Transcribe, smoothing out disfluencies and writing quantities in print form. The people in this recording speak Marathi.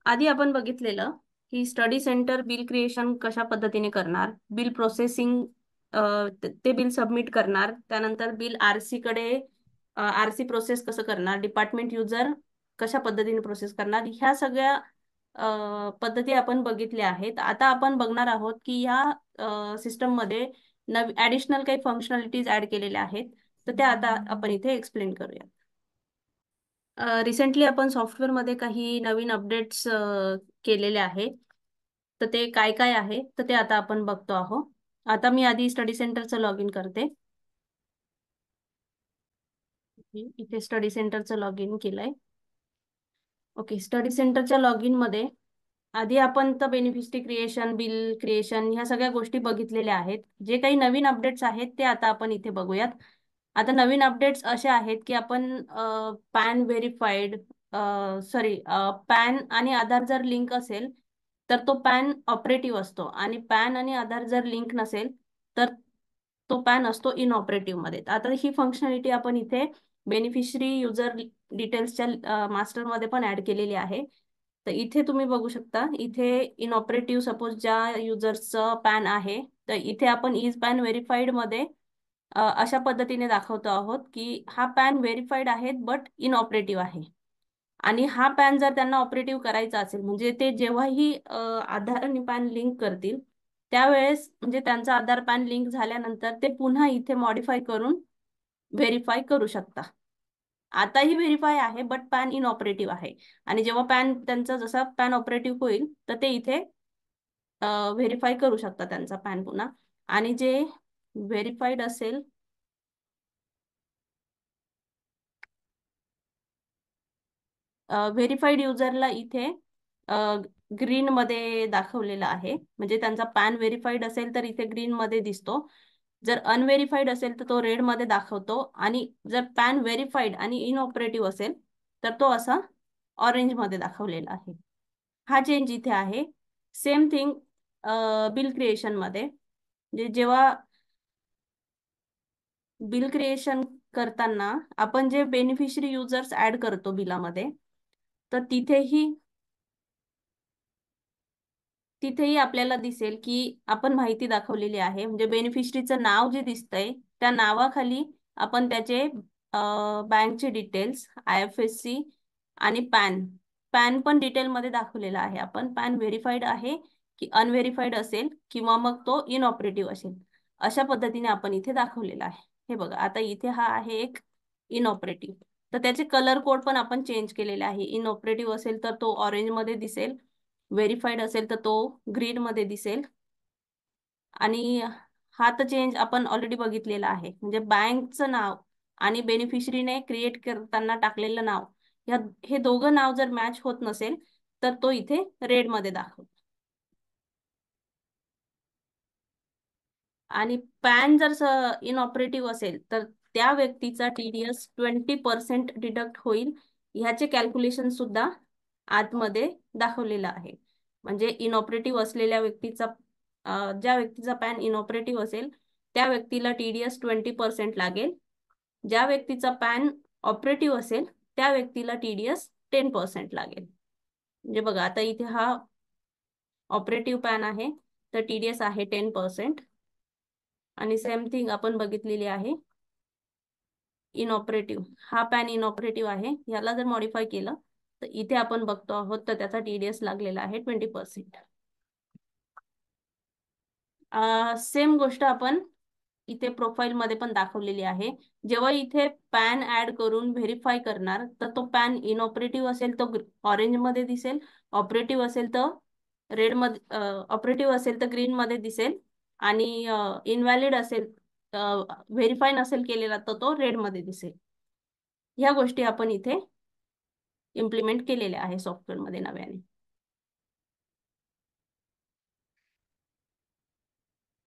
आधी आपण बघितलेलं की स्टडी सेंटर बिल क्रिएशन कशा पद्धतीने करणार, बिल प्रोसेसिंग, ते बिल सबमिट करणार, त्यानंतर बिल आरसी कडे आरसी प्रोसेस कसं करणार, डिपार्टमेंट युजर कशा पद्धतीने प्रोसेस करणार, ह्या सगळ्या पद्धती आपण बघितल्या आहेत. आता आपण बघणार आहोत की ह्या सिस्टम मध्ये ऍडिशनल काही फंक्शनॅलिटीज ऍड केलेल्या आहेत. तर त्या आता आपण इथे एक्सप्लेन करूया. रिसेंटली आपण सॉफ्टवेअरमध्ये काही नवीन अपडेट्स केलेले आहेत. तर ते काय काय आहे तर ते आता आपण बघतो आहोत. आता मी आधी स्टडी सेंटरचं लॉग इन करते. इथे स्टडी सेंटरचं लॉग इन केलंय. ओके, स्टडी सेंटरच्या लॉग इन मध्ये आधी आपण तर बेनिफिशरी क्रिएशन, बिल क्रिएशन ह्या सगळ्या गोष्टी बघितलेल्या आहेत. जे काही नवीन अपडेट्स आहेत ते आता आपण इथे बघूयात. आता नवीन अपडेट्स असे आहेत की आपण पॅन व्हेरीफाईड, सॉरी, पॅन आणि आधार जर लिंक असेल तर तो पॅन ऑपरेटिव्ह असतो, आणि पॅन आणि आधार जर लिंक नसेल तर तो पॅन असतो इनऑपरेटिव्ह मध्ये. आता ही फंक्शनॅलिटी आपण इथे बेनिफिशरी युजर डिटेल्सच्या मास्टरमध्ये पण ऍड केलेली आहे. तर इथे तुम्ही बघू शकता, इथे इनऑपरेटिव्ह सपोज ज्या युजर्सचं पॅन आहे, तर इथे आपण इज पॅन व्हेरीफाईड मध्ये अशा पद्धतीने दाखवतो आहोत की हा पॅन व्हेरीफाईड आहे बट इनऑपरेटिव्ह आहे. आणि हा पॅन जर त्यांना ऑपरेटिव्ह करायचा असेल, म्हणजे ते जेव्हाही आधार आणि पॅन लिंक करतील त्यावेळेस, म्हणजे त्यांचा आधार पॅन लिंक झाल्यानंतर ते पुन्हा इथे मॉडीफाय करून व्हेरीफाय करू शकता. आताही व्हेरीफाय आहे बट पॅन इनऑपरेटिव्ह आहे. आणि जेव्हा पॅन त्यांचा जसा पॅन ऑपरेटिव्ह होईल तर ते इथे व्हेरीफाय करू शकता त्यांचा पॅन पुन्हा. आणि जे व्हेरीफाईड असेल, व्हेरीफाईड युजरला इथे ग्रीन मध्ये दाखवलेलं आहे. म्हणजे त्यांचा पॅन व्हेरीफाईड असेल तर इथे ग्रीन मध्ये दिसतो. जर अनव्हेरीफाईड असेल तर तो रेड मध्ये दाखवतो. आणि जर पॅन व्हेरीफाईड आणि इनऑपरेटिव्ह असेल तर तो असा ऑरेंज मध्ये दाखवलेला आहे. हा चेंज इथे आहे. सेम थिंग बिल क्रिएशन मध्ये, म्हणजे जेव्हा बिल क्रिएशन करताना आपण जे बेनिफिशरी युजर्स ऍड करतो बिलामध्ये, तर तिथेही आपल्याला दिसेल की आपण माहिती दाखवलेली आहे. म्हणजे बेनिफिशरीचं नाव जे दिसतंय त्या नावाखाली आपण त्याचे बँकचे डिटेल्स, IFSC आणि पॅन पॅन पण डिटेलमध्ये दाखवलेला आहे. आपण पॅन व्हेरीफाईड आहे की अनव्हेरीफाईड असेल किंवा मग तो इनऑपरेटिव्ह असेल, अशा पद्धतीने आपण इथे दाखवलेला आहे. हे बघा, आता इथे हा आहे एक इनऑपरेटिव्ह. तर त्याचे कलर कोड पण आपण चेंज केलेले आहे. इनऑपरेटिव्ह असेल तर तो ऑरेंज मध्ये दिसेल, व्हेरीफाईड असेल तर तो ग्रीन मध्ये दिसेल. आणि हा तर चेंज आपण ऑलरेडी बघितलेला आहे. म्हणजे बँकचं नाव आणि बेनिफिशरीने क्रिएट करताना टाकलेलं नाव, हे दोघं नाव जर मॅच होत नसेल तर तो इथे रेड मध्ये दाखवतो. आणि पॅन जर इनऑपरेटिव्ह असेल तर त्या व्यक्तीचा TDS 20% डिडक्ट होईल. ह्याचे कॅल्क्युलेशन सुद्धा आतमध्ये दाखवलेलं आहे. म्हणजे इनऑपरेटिव्ह असलेल्या व्यक्तीचा, ज्या व्यक्तीचा पॅन इनऑपरेटिव्ह असेल त्या व्यक्तीला TDS 20% लागेल. ज्या व्यक्तीचा पॅन ऑपरेटिव्ह असेल त्या व्यक्तीला TDS 10% लागेल. म्हणजे बघा, आता इथे हा ऑपरेटिव्ह पॅन आहे तर TDS आहे 10%. आणि सेम थिंग आपण बघितलेली आहे इनऑपरेटिव्ह, हा पॅन इनऑपरेटिव्ह आहे. याला जर मॉडीफाय केलं तर इथे आपण बघतो आहोत तर त्याचा TDS लागलेला आहे 20%. सेम गोष्ट आपण इथे प्रोफाईल मध्ये पण दाखवलेली आहे. जेव्हा इथे पॅन ऍड करून व्हेरीफाय करणार तर तो पॅन इनऑपरेटिव्ह असेल तो ऑरेंज मध्ये दिसेल, ऑपरेटिव्ह असेल तर रेड मध्ये, ऑपरेटिव्ह असेल तर ग्रीन मध्ये दिसेल, आणि इनव्हॅलिड असेल, व्हेरीफाय नसेल केलेला तर तो रेड मध्ये दिसेल. ह्या गोष्टी आपण इथे इम्प्लिमेंट केलेल्या आहे सॉफ्टवेअर मध्ये नव्याने.